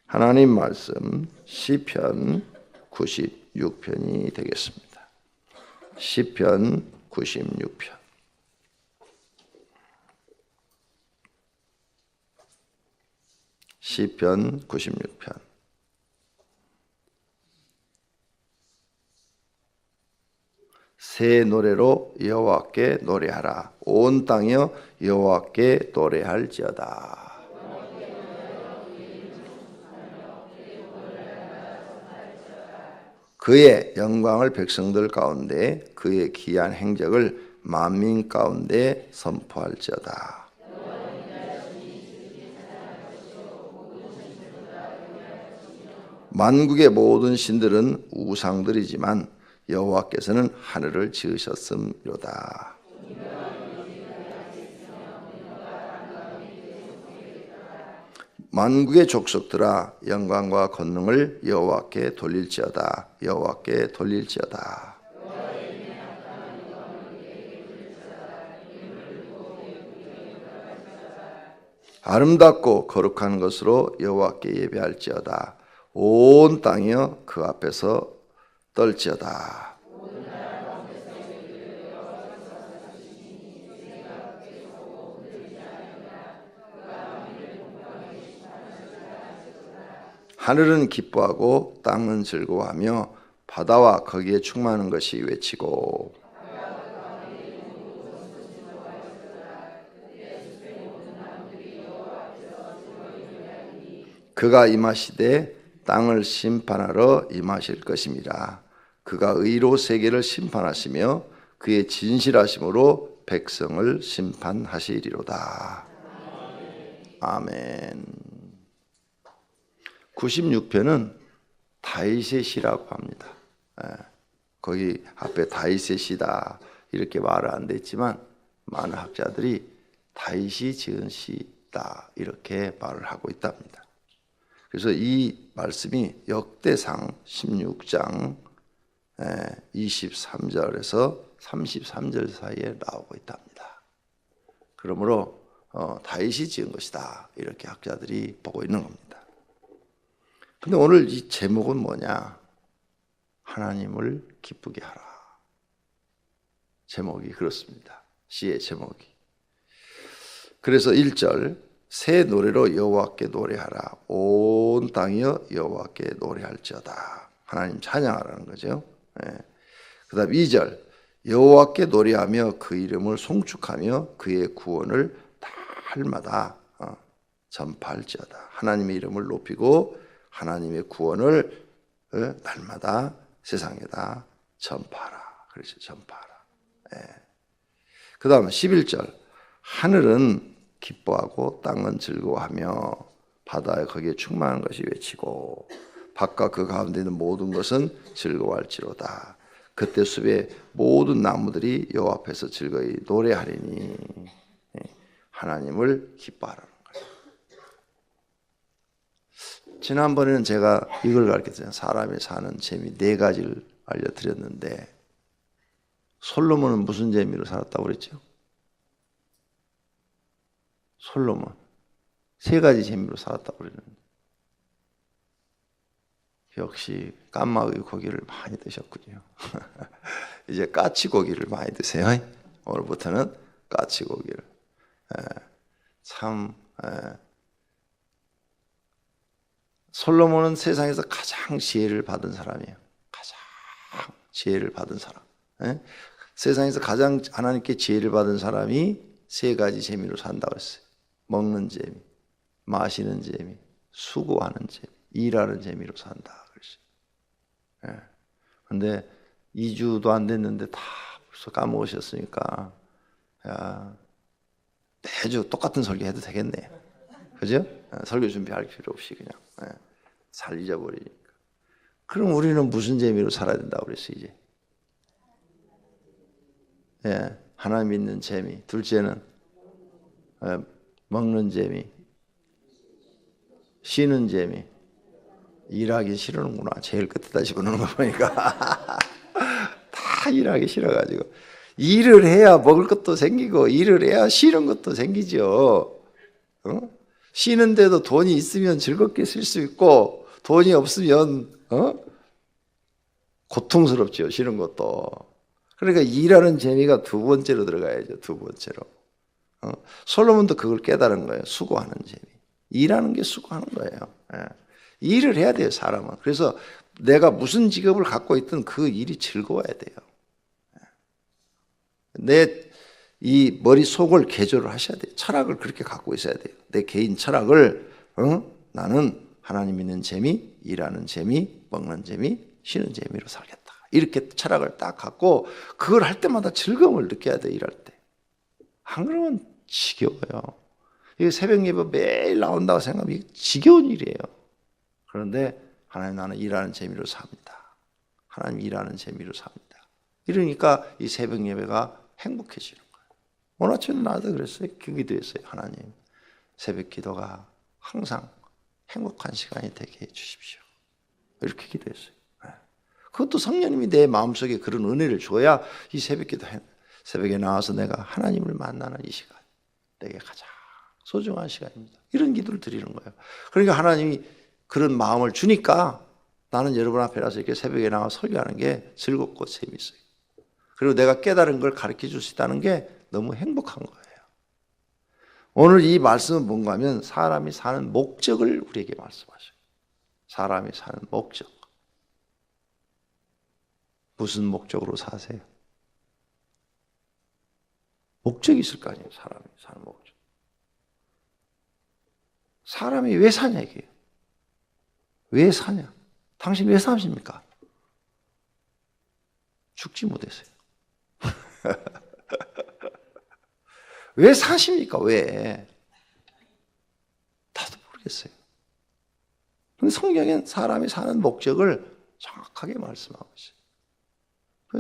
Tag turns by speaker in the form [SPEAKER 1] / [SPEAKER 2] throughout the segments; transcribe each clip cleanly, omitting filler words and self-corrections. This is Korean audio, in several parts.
[SPEAKER 1] 하나님 말씀 시편 96편이 되겠습니다. 시편 96편. 시편 96편. 새 노래로 여호와께 노래하라. 온 땅이여 여호와께 노래할지어다. 그의 영광을 백성들 가운데, 그의 기이한 행적을 만민 가운데 선포할지어다. 만국의 모든 신들은 우상들이지만 여호와께서는 하늘을 지으셨음이로다. 만국의 족속들아 영광과 권능을 여호와께 돌릴지어다. 여호와께 돌릴지어다. 아름답고 거룩한 것으로 여호와께 예배할지어다. 온 땅이여 그 앞에서 떨지어다. 하늘은 기뻐하고 땅은 즐거워하며 바다와 거기에 충만한 것이 외치고, 그가 임하시되 땅을 심판하러 임하실 것임이라. 그가 의로 세계를 심판하시며 그의 진실하심으로 백성을 심판하시리로다. 아멘. 96편은 다윗의 시라고 합니다. 거기 앞에 다윗의 시다 이렇게 말은 안 됐지만 많은 학자들이 다윗이 지은 시다 이렇게 말을 하고 있답니다. 그래서 이 말씀이 역대상 16장 23절에서 33절 사이에 나오고 있답니다. 그러므로 다윗이 지은 것이다 이렇게 학자들이 보고 있는 겁니다. 근데 오늘 이 제목은 뭐냐? 하나님을 기쁘게 하라. 제목이 그렇습니다. 시의 제목이. 그래서 1절 새 노래로 여호와께 노래하라. 온 땅이여 여호와께 노래할지어다. 하나님 찬양하라는 거죠. 그 다음 2절 여호와께 노래하며 그 이름을 송축하며 그의 구원을 달마다 전파할지어다. 하나님의 이름을 높이고 하나님의 구원을 날마다 세상에다 전파하라. 그렇죠. 전파하라. 그 다음 11절 하늘은 기뻐하고 땅은 즐거워하며 바다에 거기에 충만한 것이 외치고 밭과 그 가운데 있는 모든 것은 즐거워할지로다. 그때 숲의 모든 나무들이 여호와 앞에서 즐거이 노래하리니. 하나님을 기뻐하라는 거예요. 지난번에는 제가 이걸 가르쳤잖아요. 사람이 사는 재미 4가지를 알려드렸는데 솔로몬은 무슨 재미로 살았다고 그랬죠? 솔로몬 3가지 재미로 살았다고 그랬는데 역시 까마귀 고기를 많이 드셨군요. 이제 까치고기를 많이 드세요. 오늘부터는 까치고기를. 참 솔로몬은 세상에서 가장 지혜를 받은 사람이에요. 가장 지혜를 받은 사람. 세상에서 가장 하나님께 지혜를 받은 사람이 3가지 재미로 산다고 했어요. 먹는 재미, 마시는 재미, 수고하는 재미, 일하는 재미로 산다 그랬어요. 근데 2주도 안 됐는데 다 벌써 까먹으셨으니까 매주 똑같은 설교 해도 되겠네요. 그죠? 설교 준비할 필요 없이 그냥 잘 잊어버리니까. 그럼 우리는 무슨 재미로 살아야 된다고 그랬어요, 이제? 하나님 믿는 재미. 둘째는 먹는 재미. 쉬는 재미. 일하기 싫어하는구나. 제일 끝에다 집어넣는 거 보니까. 다 일하기 싫어가지고. 일을 해야 먹을 것도 생기고 일을 해야 쉬는 것도 생기죠. 쉬는데도 돈이 있으면 즐겁게 쓸 수 있고 돈이 없으면 고통스럽죠. 쉬는 것도. 그러니까 일하는 재미가 두 번째로 들어가야죠. 두 번째로. 솔로몬도 그걸 깨달은 거예요. 수고하는 재미. 일하는 게 수고하는 거예요. 예. 일을 해야 돼요, 사람은. 그래서 내가 무슨 직업을 갖고 있든 그 일이 즐거워야 돼요. 내 이 머릿속을 개조를 하셔야 돼요. 철학을 그렇게 갖고 있어야 돼요. 내 개인 철학을 나는 하나님 있는 재미, 일하는 재미, 먹는 재미, 쉬는 재미로 살겠다. 이렇게 철학을 딱 갖고 그걸 할 때마다 즐거움을 느껴야 돼요. 일할 때. 안 그러면 지겨워요. 이게 새벽 예배 매일 나온다고 생각하면 이게 지겨운 일이에요. 그런데 하나님 나는 일하는 재미로 삽니다. 하나님 일하는 재미로 삽니다. 이러니까 이 새벽 예배가 행복해지는 거예요. 오늘 아침에 나도 그랬어요. 기도했어요. 하나님 새벽 기도가 항상 행복한 시간이 되게 해주십시오. 이렇게 기도했어요. 그것도 성령님이 내 마음속에 그런 은혜를 줘야 이 새벽 기도 새벽에 나와서 내가 하나님을 만나는 이 시간 내게 가장 소중한 시간입니다. 이런 기도를 드리는 거예요. 그러니까 하나님이 그런 마음을 주니까 나는 여러분 앞에 나서 이렇게 새벽에 나와 설교하는 게 즐겁고 재밌어요. 그리고 내가 깨달은 걸 가르쳐 줄 수 있다는 게 너무 행복한 거예요. 오늘 이 말씀은 뭔가 하면 사람이 사는 목적을 우리에게 말씀하셔요. 사람이 사는 목적. 무슨 목적으로 사세요? 목적이 있을 거 아니에요. 사람이 사는 목적. 사람이 왜 사냐 이게요. 왜 사냐? 당신 왜 사십니까? 죽지 못해서요. 왜 사십니까? 왜? 나도 모르겠어요. 근데 성경엔 사람이 사는 목적을 정확하게 말씀하고 있어요.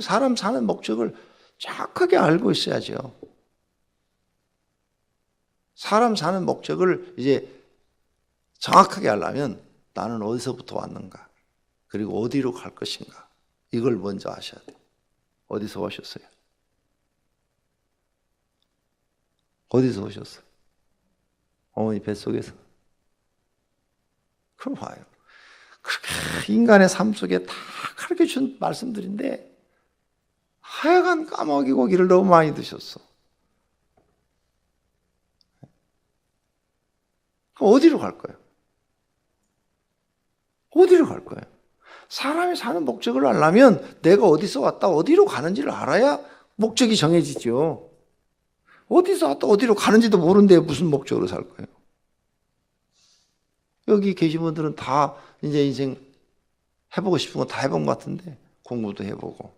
[SPEAKER 1] 사람 사는 목적을 정확하게 알고 있어야죠. 사람 사는 목적을 이제 정확하게 알려면 나는 어디서부터 왔는가, 그리고 어디로 갈 것인가, 이걸 먼저 아셔야 돼요. 어디서 오셨어요? 어디서 오셨어요? 어머니 뱃속에서. 그럼 봐요. 그렇게 인간의 삶 속에 다 가르쳐 준 말씀들인데 하여간 까마귀 고기를 너무 많이 드셨어. 그럼 어디로 갈 거예요? 어디로 갈 거예요? 사람이 사는 목적을 알려면 내가 어디서 왔다 어디로 가는지를 알아야 목적이 정해지죠. 어디서 왔다 어디로 가는지도 모르는데 무슨 목적으로 살 거예요? 여기 계신 분들은 다 이제 인생 해보고 싶은 거 다 해본 것 같은데 공부도 해보고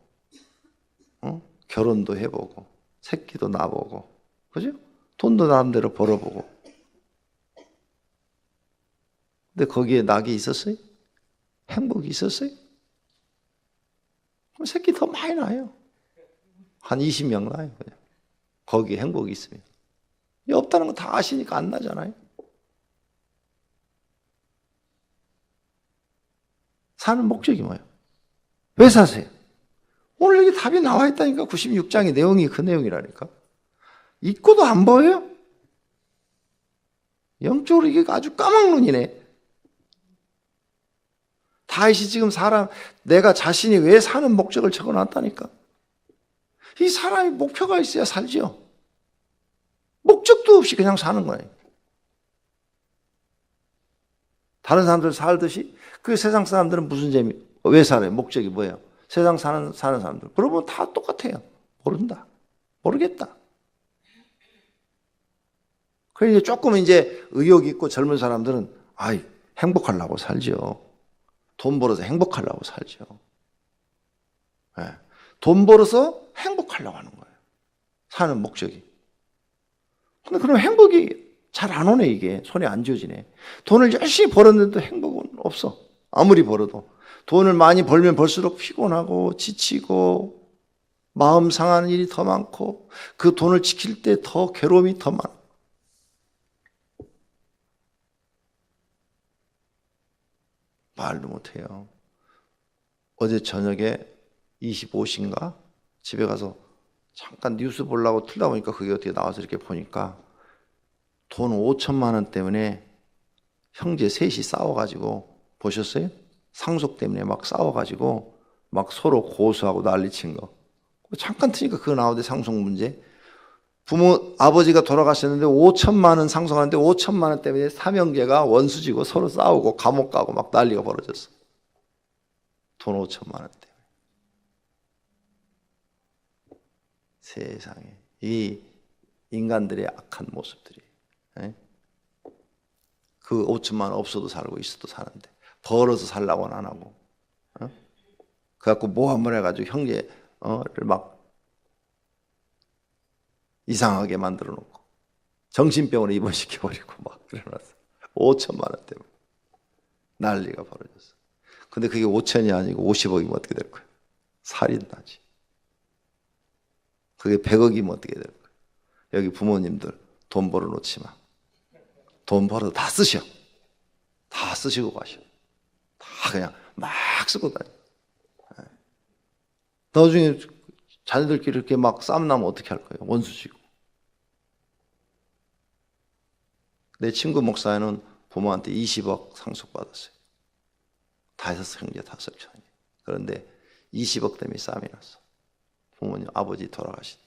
[SPEAKER 1] 결혼도 해보고 새끼도 낳아보고 그죠? 돈도 나름대로 벌어보고 근데 거기에 낙이 있었어요? 행복이 있었어요? 그럼 새끼 더 많이 낳아요. 한 20명 낳아요. 그냥. 거기에 행복이 있으면. 없다는 거 다 아시니까 안 나잖아요. 사는 목적이 뭐예요? 왜 사세요? 오늘 여기 답이 나와 있다니까. 96장의 내용이 그 내용이라니까. 읽고도 안 보여요? 영적으로 이게 아주 까막눈이네. 다윗이 지금 내가 자신이 왜 사는 목적을 적어놨다니까. 이 사람이 목표가 있어야 살죠. 목적도 없이 그냥 사는 거예요. 다른 사람들 살듯이 그 세상 사람들은 무슨 재미, 왜 살아요? 목적이 뭐예요? 세상 사는 사람들. 그러면 다 똑같아요. 모른다. 모르겠다. 그러니까 조금 이제 의욕 있고 젊은 사람들은 행복하려고 살죠. 돈 벌어서 행복하려고 살죠. 네. 돈 벌어서 행복하려고 하는 거예요. 사는 목적이. 근데 그럼 행복이 잘 안 오네, 이게. 손에 안 쥐어지네. 돈을 열심히 벌었는데도 행복은 없어. 아무리 벌어도. 돈을 많이 벌면 벌수록 피곤하고 지치고 마음 상하는 일이 더 많고 그 돈을 지킬 때 더 괴로움이 더 많아. 말도 못해요. 어제 저녁에 25시인가 집에 가서 잠깐 뉴스 보려고 틀다 보니까 그게 어떻게 나와서 이렇게 보니까 돈 5천만 원 때문에 형제 셋이 싸워가지고 보셨어요? 상속 때문에 막 싸워가지고 막 서로 고소하고 난리친 거. 잠깐 트니까 그거 나오대. 상속 문제. 아버지가 돌아가셨는데 5천만 원 상속하는데 5천만 원 때문에 삼형제가 원수지고 서로 싸우고 감옥 가고 막 난리가 벌어졌어. 돈 5천만 원 때문에. 세상에 이 인간들의 악한 모습들이. 그 5천만 원 없어도 살고 있어도 사는데 벌어서 살라고는 안 하고, 그래갖고 뭐 한번 해가지고 형제를 막 이상하게 만들어 놓고 정신병원에 입원시켜버리고 막 그래놨어. 5천만 원 때문에 난리가 벌어졌어. 근데 그게 5천이 아니고 50억이면 어떻게 될 거야? 살인 나지. 그게 100억이면 어떻게 될 거야? 여기 부모님들 돈 벌어놓지 마. 돈 벌어서 다 쓰셔. 다 쓰시고 가셔. 다 그냥 막 쓰고 다녀. 나중에 자녀들끼리 이렇게 막 싸움 나면 어떻게 할 거예요? 원수지고. 내 친구 목사는 부모한테 20억 상속받았어요. 다섯 형제 5천이. 그런데 20억 때문에 싸움이 났어. 부모님, 아버지 돌아가시니까.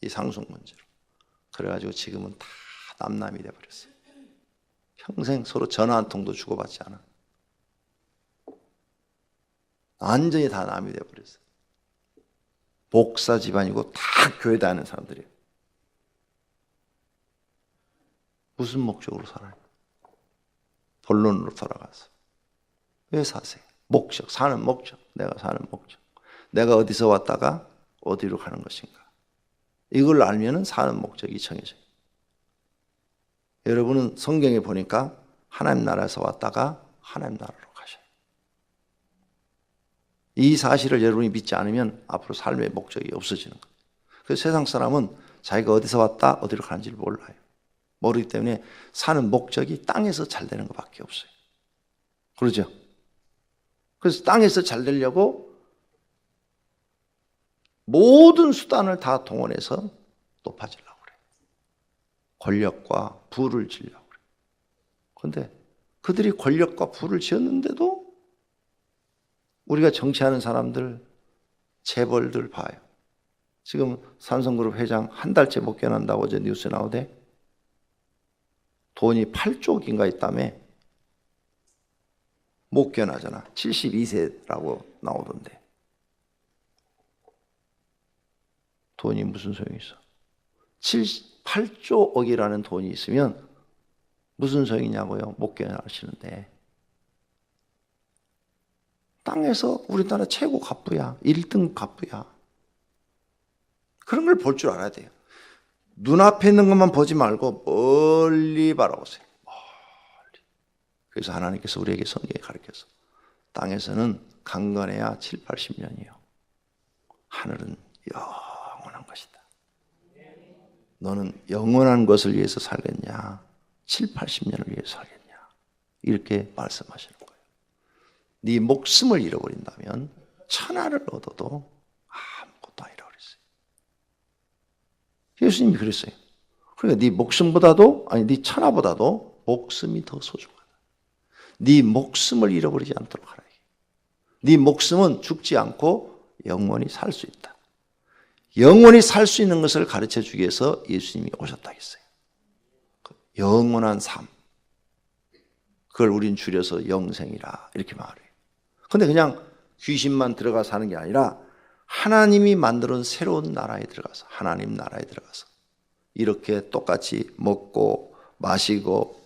[SPEAKER 1] 이 상속 문제로. 그래가지고 지금은 다 남남이 돼버렸어요. 평생 서로 전화 한 통도 주고받지 않아. 완전히 다 남이 돼버렸어요. 목사 집안이고 다 교회 다니는 사람들이에요. 무슨 목적으로 살아요? 본론으로 돌아가서. 왜 사세요? 목적, 사는 목적, 내가 사는 목적. 내가 어디서 왔다가 어디로 가는 것인가. 이걸 알면은 사는 목적이 정해져요. 여러분은 성경에 보니까 하나님 나라에서 왔다가 하나님 나라로 가셔요. 이 사실을 여러분이 믿지 않으면 앞으로 삶의 목적이 없어지는 거예요. 그래서 세상 사람은 자기가 어디서 왔다 어디로 가는지를 몰라요. 모르기 때문에 사는 목적이 땅에서 잘 되는 것밖에 없어요. 그러죠? 그래서 땅에서 잘 되려고 모든 수단을 다 동원해서 높아지려고 그래요. 권력과 부를 지려고 그래요. 그런데 그들이 권력과 부를 지었는데도 우리가 정치하는 사람들, 재벌들 봐요. 지금 삼성그룹 회장 한 달째 못 깨어난다고 어제 뉴스에 나오대. 돈이 8조인가 있다며. 못 깨어나잖아. 72세라고 나오던데. 돈이 무슨 소용이 있어? 8조억이라는 돈이 있으면 무슨 소용이냐고요? 못 깨어나시는데. 땅에서 우리나라 최고 갑부야. 1등 갑부야. 그런 걸 볼 줄 알아야 돼요. 눈앞에 있는 것만 보지 말고 멀리 바라보세요. 멀리. 그래서 하나님께서 우리에게 성경에 가르쳐서 땅에서는 강건해야 7, 80년이요. 하늘은 영원한 것이다. 너는 영원한 것을 위해서 살겠냐? 7, 80년을 위해서 살겠냐? 이렇게 말씀하시는 거예요. 네 목숨을 잃어버린다면 천하를 얻어도 아무것도 아니라 그랬어요. 예수님이 그랬어요. 그러니까 네 목숨보다도 아니 네 천하보다도 목숨이 더 소중하다. 네 목숨을 잃어버리지 않도록 하라. 네 목숨은 죽지 않고 영원히 살 수 있다. 영원히 살 수 있는 것을 가르쳐 주기 위해서 예수님이 오셨다 했어요. 영원한 삶. 그걸 우린 줄여서 영생이라 이렇게 말해요. 근데 그냥 귀신만 들어가 사는 게 아니라 하나님이 만드는 새로운 나라에 들어가서 하나님 나라에 들어가서 이렇게 똑같이 먹고 마시고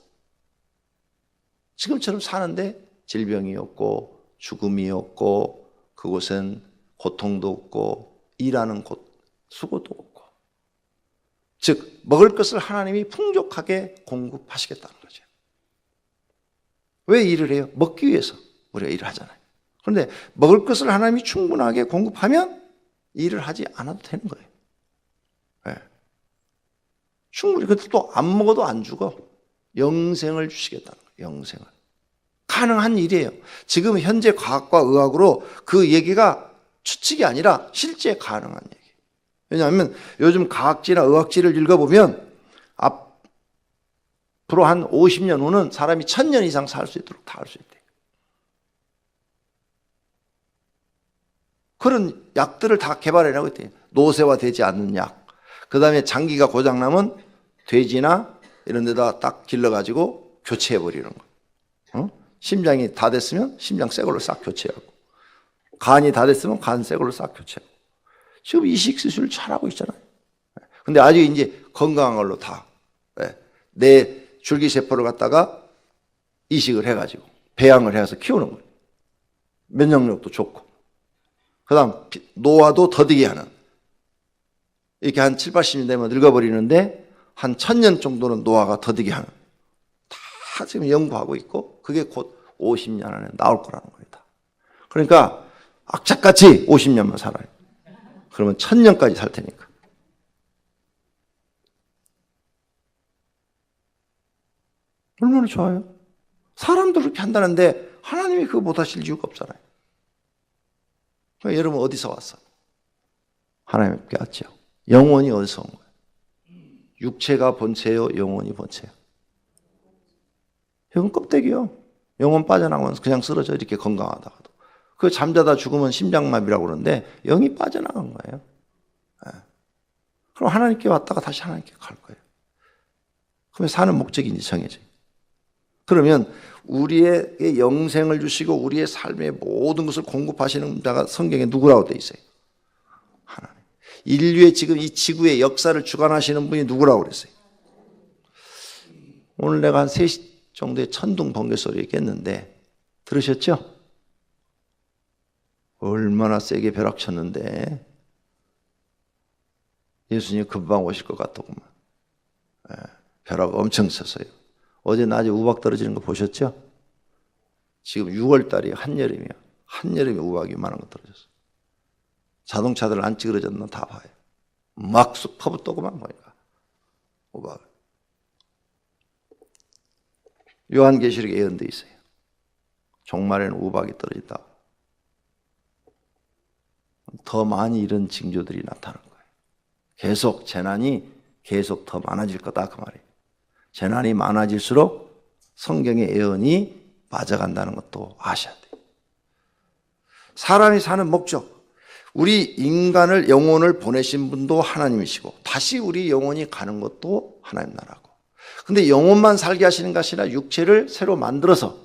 [SPEAKER 1] 지금처럼 사는데 질병이 없고 죽음이 없고 그곳엔 고통도 없고 일하는 곳 수고도 없고 즉 먹을 것을 하나님이 풍족하게 공급하시겠다는 거죠. 왜 일을 해요? 먹기 위해서 우리가 일을 하잖아요. 그런데 먹을 것을 하나님이 충분하게 공급하면 일을 하지 않아도 되는 거예요. 네. 충분히. 근데 또 안 먹어도 안 죽어. 영생을 주시겠다는 거예요. 영생을. 가능한 일이에요. 지금 현재 과학과 의학으로 그 얘기가 추측이 아니라 실제 가능한 얘기예요. 왜냐하면 요즘 과학지나 의학지를 읽어보면 앞으로 한 50년 후는 사람이 1000년 이상 살 수 있도록 다 할 수 있대요. 그런 약들을 다 개발해내고 있대요. 노쇠화되지 않는 약. 그 다음에 장기가 고장나면 돼지나 이런 데다 딱 길러가지고 교체해버리는 거. 심장이 다 됐으면 심장 새 걸로 싹 교체하고, 간이 다 됐으면 간 새 걸로 싹 교체하고. 지금 이식수술 잘하고 있잖아요. 근데 아직 이제 건강한 걸로 다, 내 줄기세포를 갖다가 이식을 해가지고 배양을 해서 키우는 거예요. 면역력도 좋고. 그 다음 노화도 더디게 하는, 이렇게 한 7, 80년 되면 늙어버리는데 한 1000년 정도는 노화가 더디게 하는, 다 지금 연구하고 있고, 그게 곧 50년 안에 나올 거라는 거예요. 그러니까 악착같이 50년만 살아요. 그러면 1000년까지 살 테니까. 얼마나 좋아요? 사람도 그렇게 한다는데 하나님이 그거 못하실 이유가 없잖아요. 그러니까 여러분 어디서 왔어? 하나님께 왔죠. 영혼이 어디서 온 거예요? 육체가 본체요, 영혼이 본체요? 영혼 껍데기요. 영혼 빠져나가면 그냥 쓰러져, 이렇게 건강하다가도. 그 잠자다 죽으면 심장마비라고 그러는데 영이 빠져나간 거예요. 그럼 하나님께 왔다가 다시 하나님께 갈 거예요. 그러면 사는 목적이 이제 정해져요. 그러면 우리에게 영생을 주시고 우리의 삶의 모든 것을 공급하시는 자가 성경에 누구라고 되어 있어요? 하나님. 인류의 지금 이 지구의 역사를 주관하시는 분이 누구라고 그랬어요? 오늘 내가 한 3시 정도의 천둥 번개 소리 얘기했는데 들으셨죠? 얼마나 세게 벼락쳤는데 예수님 금방 오실 것 같더구만. 벼락 엄청 쳤어요. 어제 낮에 우박 떨어지는 거 보셨죠? 지금 6월달이 한여름이야. 한여름에 우박이 많은 거 떨어졌어. 자동차들 안 찌그러졌나 다 봐요. 막 쑥 퍼붓더구만 보니까 우박. 요한계시록에 예언돼 있어요. 종말에는 우박이 떨어진다. 더 많이 이런 징조들이 나타나는 거예요. 계속 재난이 계속 더 많아질 거다 그 말이에요. 재난이 많아질수록 성경의 예언이 맞아간다는 것도 아셔야 돼요. 사람이 사는 목적, 우리 인간을, 영혼을 보내신 분도 하나님이시고 다시 우리 영혼이 가는 것도 하나님 나라고. 근데 영혼만 살게 하시는 것이 아니라 육체를 새로 만들어서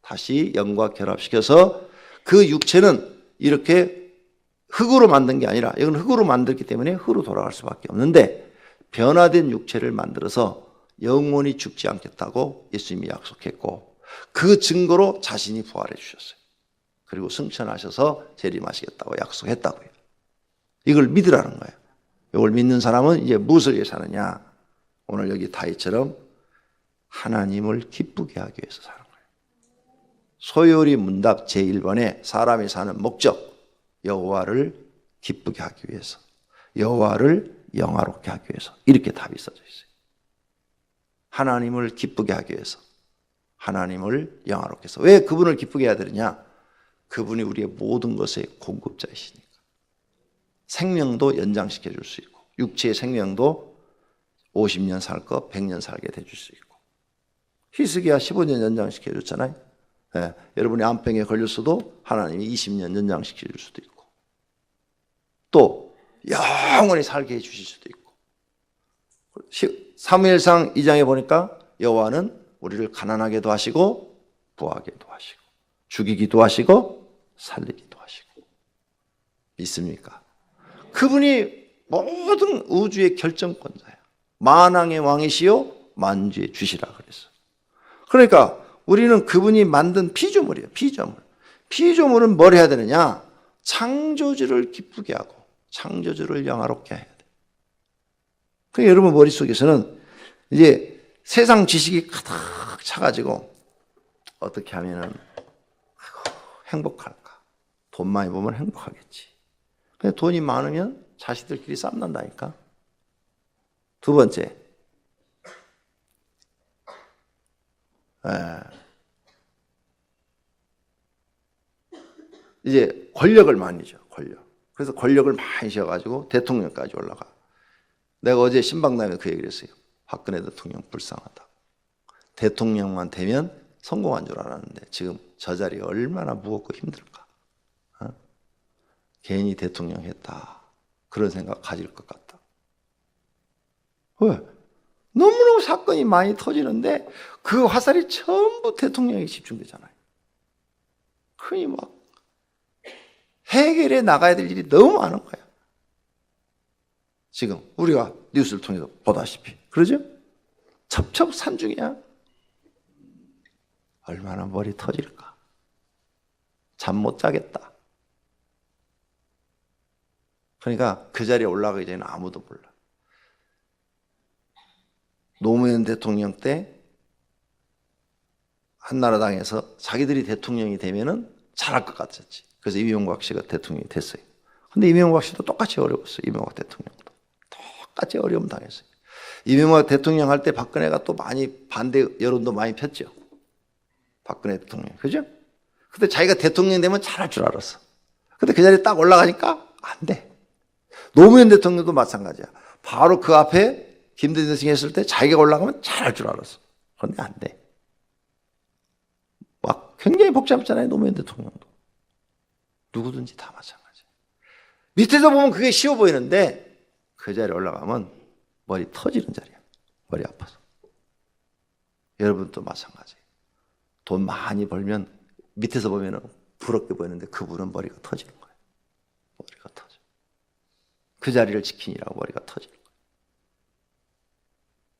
[SPEAKER 1] 다시 영과 결합시켜서 그 육체는 이렇게 흙으로 만든 게 아니라, 이건 흙으로 만들기 때문에 흙으로 돌아갈 수밖에 없는데, 변화된 육체를 만들어서 영원히 죽지 않겠다고 예수님이 약속했고, 그 증거로 자신이 부활해 주셨어요. 그리고 승천하셔서 재림하시겠다고 약속했다고요. 이걸 믿으라는 거예요. 이걸 믿는 사람은 이제 무엇을 위해 사느냐? 오늘 여기 다윗처럼 하나님을 기쁘게 하기 위해서 사는 거예요. 소요리 문답 제1번에 사람이 사는 목적, 여호와를 기쁘게 하기 위해서, 여호와를 영화롭게 하기 위해서, 이렇게 답이 써져 있어요. 하나님을 기쁘게 하기 위해서, 하나님을 영화롭게 해서. 왜 그분을 기쁘게 해야 되느냐? 그분이 우리의 모든 것의 공급자이시니까. 생명도 연장시켜 줄 수 있고, 육체의 생명도 50년 살 거 100년 살게 해줄 수 있고, 히스기야 15년 연장시켜 줬잖아요. 여러분이 암병에 걸렸어도 하나님이 20년 연장시켜 줄 수도 있고, 또 영원히 살게 해주실 수도 있고. 사무엘상 2장에 보니까 여호와는 우리를 가난하게도 하시고 부하게도 하시고 죽이기도 하시고 살리기도 하시고. 믿습니까? 그분이 모든 우주의 결정권자예요. 만왕의 왕이시요 만주의 주시라 그랬어요. 그러니까 우리는 그분이 만든 피조물이에요. 피조물은 뭘 해야 되느냐? 창조주를 기쁘게 하고 창조주를 영화롭게 해야 돼. 그러니까 여러분 머릿속에서는 이제 세상 지식이 가득 차가지고 어떻게 하면은 행복할까? 돈 많이 벌면 행복하겠지. 근데 돈이 많으면 자식들끼리 쌈난다니까. 두 번째, 이제 권력을 많이 줘. 그래서 권력을 많이 쥐어가지고 대통령까지 올라가. 내가 어제 신방당에 그 얘기를 했어요. 박근혜 대통령 불쌍하다. 대통령만 되면 성공한 줄 알았는데 지금 저 자리 얼마나 무겁고 힘들까. 괜히 대통령 했다. 그런 생각 가질 것 같다. 왜? 너무너무 사건이 많이 터지는데 그 화살이 전부 대통령에 집중되잖아요. 그러니 막 해결해 나가야 될 일이 너무 많은 거야. 지금 우리가 뉴스를 통해서 보다시피 그러죠? 첩첩산중이야. 얼마나 머리 터질까. 잠 못 자겠다. 그러니까 그 자리에 올라가기 전에는 아무도 몰라. 노무현 대통령 때 한나라당에서 자기들이 대통령이 되면은 잘할 것 같았지. 그래서 이명박 씨가 대통령이 됐어요. 근데 이명박 씨도 똑같이 어려웠어요. 이명박 대통령도. 똑같이 어려움 당했어요. 이명박 대통령 할 때 박근혜가 또 많이 반대 여론도 많이 폈죠. 박근혜 대통령. 그죠? 근데 자기가 대통령 되면 잘할 줄 알았어. 근데 그 자리에 딱 올라가니까 안 돼. 노무현 대통령도 마찬가지야. 바로 그 앞에 김대중 대통령이 했을 때 자기가 올라가면 잘할 줄 알았어. 그런데 안 돼. 막 굉장히 복잡했잖아요. 노무현 대통령도. 누구든지 다 마찬가지야. 밑에서 보면 그게 쉬워 보이는데 그 자리에 올라가면 머리 터지는 자리야. 머리 아파서. 여러분도 마찬가지예요. 돈 많이 벌면 밑에서 보면 부럽게 보이는데 그분은 머리가 터지는 거예요. 머리가 터져. 그 자리를 지키느라고 머리가 터지는 거예요.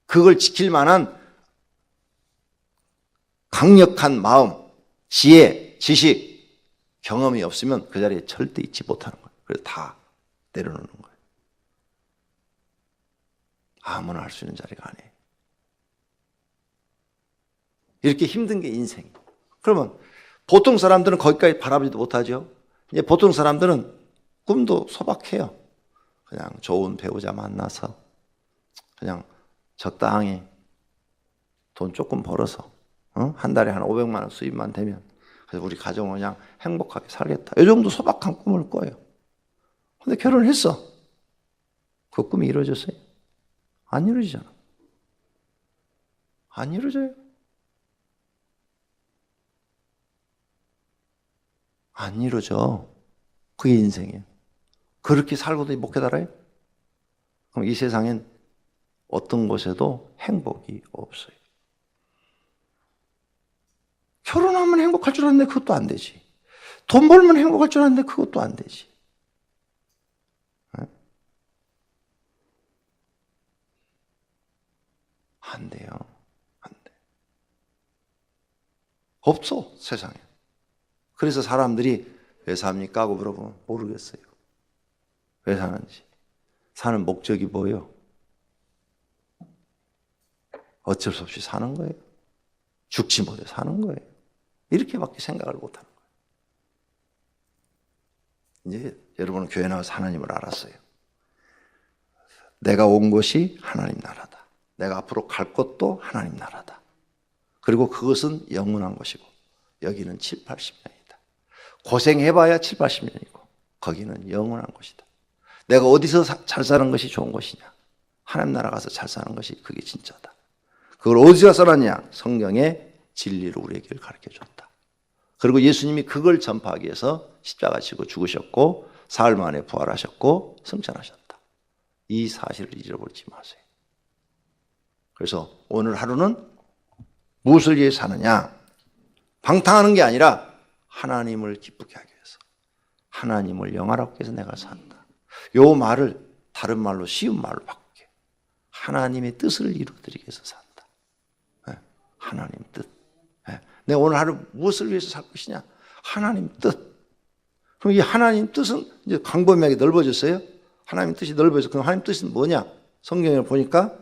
[SPEAKER 1] 그걸 지킬 만한 강력한 마음, 지혜, 지식, 경험이 없으면 그 자리에 절대 있지 못하는 거예요. 그래서 다 내려놓는 거예요. 아무나 할 수 있는 자리가 아니에요. 이렇게 힘든 게 인생이에요. 그러면 보통 사람들은 거기까지 바라보지도 못하죠. 이제 보통 사람들은 꿈도 소박해요. 그냥 좋은 배우자 만나서 그냥 적당히 돈 조금 벌어서 한 달에 한 500만 원 수입만 되면 그래서 우리 가정은 그냥 행복하게 살겠다. 이 정도 소박한 꿈을 꿔요. 근데 결혼을 했어. 그 꿈이 이루어졌어요? 안 이루어지잖아. 안 이루어져요. 안 이루어져. 그게 인생이에요. 그렇게 살고도 못 깨달아요? 그럼 이 세상엔 어떤 곳에도 행복이 없어요. 결혼하면 행복할 줄 알았는데 그것도 안 되지. 돈 벌면 행복할 줄 알았는데 그것도 안 되지. 안 돼요. 안 돼. 없어, 세상에. 그래서 사람들이 왜 삽니까? 하고 물어보면 모르겠어요. 왜 사는지. 사는 목적이 뭐예요? 어쩔 수 없이 사는 거예요. 죽지 못해 사는 거예요. 이렇게밖에 생각을 못하는 거예요. 이제 여러분은 교회 나와서 하나님을 알았어요. 내가 온 곳이 하나님 나라다. 내가 앞으로 갈 곳도 하나님 나라다. 그리고 그것은 영원한 것이고 여기는 7, 80년이다. 고생해봐야 7, 80년이고 거기는 영원한 것이다. 내가 어디서 잘 사는 것이 좋은 것이냐? 하나님 나라 가서 잘 사는 것이 그게 진짜다. 그걸 어디서 써놨냐? 성경에 진리를 우리에게 가르쳐줬다. 그리고 예수님이 그걸 전파하기 위해서 십자가 지고 죽으셨고 사흘 만에 부활하셨고 승천하셨다. 이 사실을 잊어버리지 마세요. 그래서 오늘 하루는 무엇을 위해 사느냐? 방탕하는 게 아니라 하나님을 기쁘게 하기 위해서. 하나님을 영화롭게 해서 내가 산다. 요 말을 다른 말로 쉬운 말로 바꿀게요. 하나님의 뜻을 이루어드리기 위해서 산다. 하나님 뜻. 내가 오늘 하루 무엇을 위해서 살 것이냐? 하나님 뜻. 그럼 이 하나님 뜻은 이제 광범위하게 넓어졌어요. 하나님 뜻이 넓어져서 그럼 하나님 뜻은 뭐냐? 성경을 보니까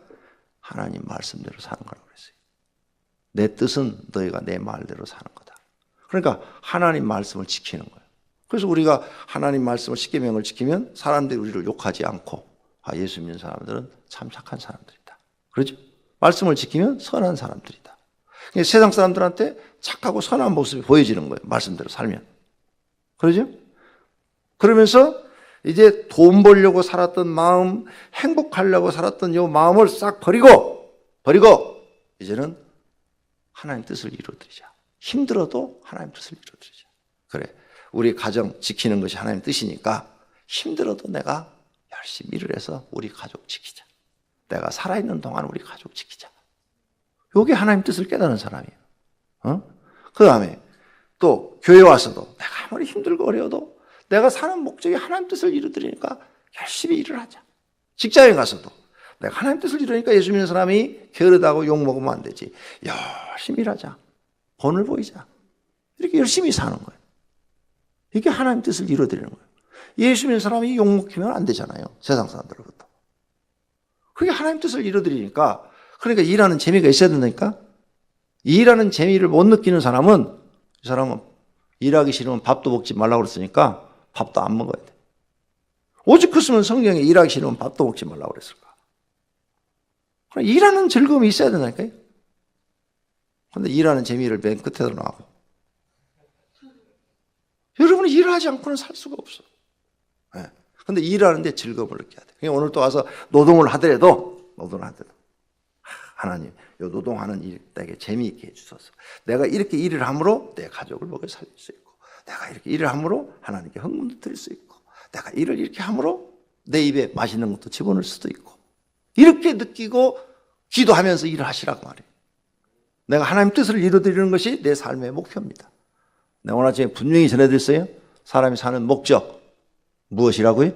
[SPEAKER 1] 하나님 말씀대로 사는 거라고 그랬어요. 내 뜻은 너희가 내 말대로 사는 거다. 그러니까 하나님 말씀을 지키는 거예요. 그래서 우리가 하나님 말씀을 십계명을 지키면 사람들이 우리를 욕하지 않고 예수 믿는 사람들은 참 착한 사람들이다. 그렇죠? 말씀을 지키면 선한 사람들이다. 세상 사람들한테 착하고 선한 모습이 보여지는 거예요. 말씀대로 살면. 그러죠? 그러면서 이제 돈 벌려고 살았던 마음, 행복하려고 살았던 이 마음을 싹 버리고 이제는 하나님 뜻을 이루어드리자. 힘들어도 하나님 뜻을 이루어드리자. 그래, 우리 가정 지키는 것이 하나님 뜻이니까 힘들어도 내가 열심히 일을 해서 우리 가족 지키자. 내가 살아있는 동안 우리 가족 지키자. 이게 하나님 뜻을 깨닫는 사람이에요. 그 다음에 또 교회 와서도 내가 아무리 힘들고 어려워도 내가 사는 목적이 하나님 뜻을 이루어드리니까 열심히 일을 하자. 직장에 가서도 내가 하나님 뜻을 이루니까 예수 믿는 사람이 게으르다고 욕먹으면 안 되지. 열심히 일하자. 본을 보이자. 이렇게 열심히 사는 거예요. 이게 하나님 뜻을 이루어드리는 거예요. 예수 믿는 사람이 욕먹히면 안 되잖아요. 세상 사람들로부터. 그게 하나님 뜻을 이루어드리니까, 그러니까 일하는 재미가 있어야 된다니까. 일하는 재미를 못 느끼는 사람은, 이 사람은 일하기 싫으면 밥도 먹지 말라고 그랬으니까 밥도 안 먹어야 돼. 오직 그랬으면 성경에 일하기 싫으면 밥도 먹지 말라고 그랬을까. 일하는 즐거움이 있어야 된다니까요. 그런데 일하는 재미를 맨 끝에 놔고 여러분은 일하지 않고는 살 수가 없어. 그런데 일하는데 즐거움을 느껴야 돼. 그러니까 오늘 또 와서 노동을 하더라도 하나님, 이 노동하는 일 내게 재미있게 해주소서. 내가 이렇게 일을 함으로 내 가족을 먹여 살릴 수 있고, 내가 이렇게 일을 함으로 하나님께 헌금도 드릴 수 있고, 내가 일을 이렇게 함으로 내 입에 맛있는 것도 집어넣을 수도 있고, 이렇게 느끼고 기도하면서 일을 하시라고 말이에요. 내가 하나님 뜻을 이루어드리는 것이 내 삶의 목표입니다. 내가 오늘 아침에 분명히 전해드렸어요. 사람이 사는 목적 무엇이라고요?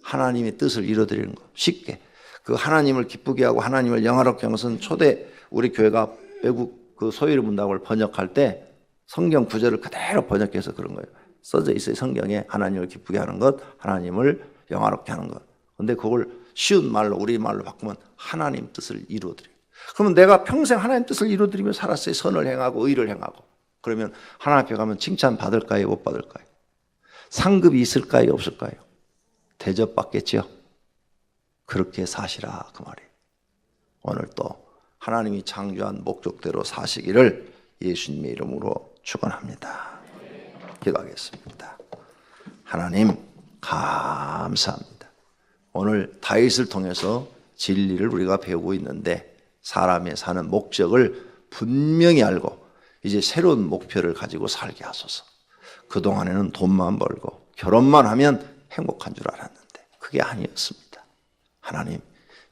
[SPEAKER 1] 하나님의 뜻을 이루어드리는 것. 쉽게 그 하나님을 기쁘게 하고 하나님을 영화롭게 하는 것은 초대 우리 교회가 외국 그 소유의 문답을 번역할 때 성경 구절을 그대로 번역해서 그런 거예요. 써져 있어요. 성경에 하나님을 기쁘게 하는 것, 하나님을 영화롭게 하는 것. 근데 그걸 쉬운 말로 우리말로 바꾸면 하나님 뜻을 이루어드려요. 그러면 내가 평생 하나님 뜻을 이루어드리며 살았어요. 선을 행하고 의를 행하고. 그러면 하나님 앞에 가면 칭찬 받을까요? 못 받을까요? 상급이 있을까요? 없을까요? 대접받겠죠. 그렇게 사시라 그 말이에요. 오늘 또 하나님이 창조한 목적대로 사시기를 예수님의 이름으로 축원합니다. 기도하겠습니다. 하나님 감사합니다. 오늘 다윗을 통해서 진리를 우리가 배우고 있는데 사람의 사는 목적을 분명히 알고 이제 새로운 목표를 가지고 살게 하소서. 그동안에는 돈만 벌고 결혼만 하면 행복한 줄 알았는데 그게 아니었습니다. 하나님,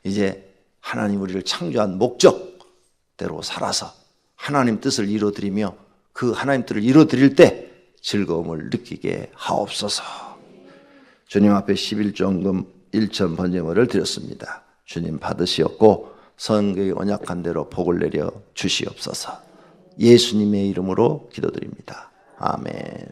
[SPEAKER 1] 이제 하나님 우리를 창조한 목적대로 살아서 하나님 뜻을 이루어드리며 그 하나님 뜻을 이루어드릴 때 즐거움을 느끼게 하옵소서. 주님 앞에 11조금 1천 번제물을 드렸습니다. 주님 받으시옵고 성경의 언약한 대로 복을 내려 주시옵소서. 예수님의 이름으로 기도드립니다. 아멘.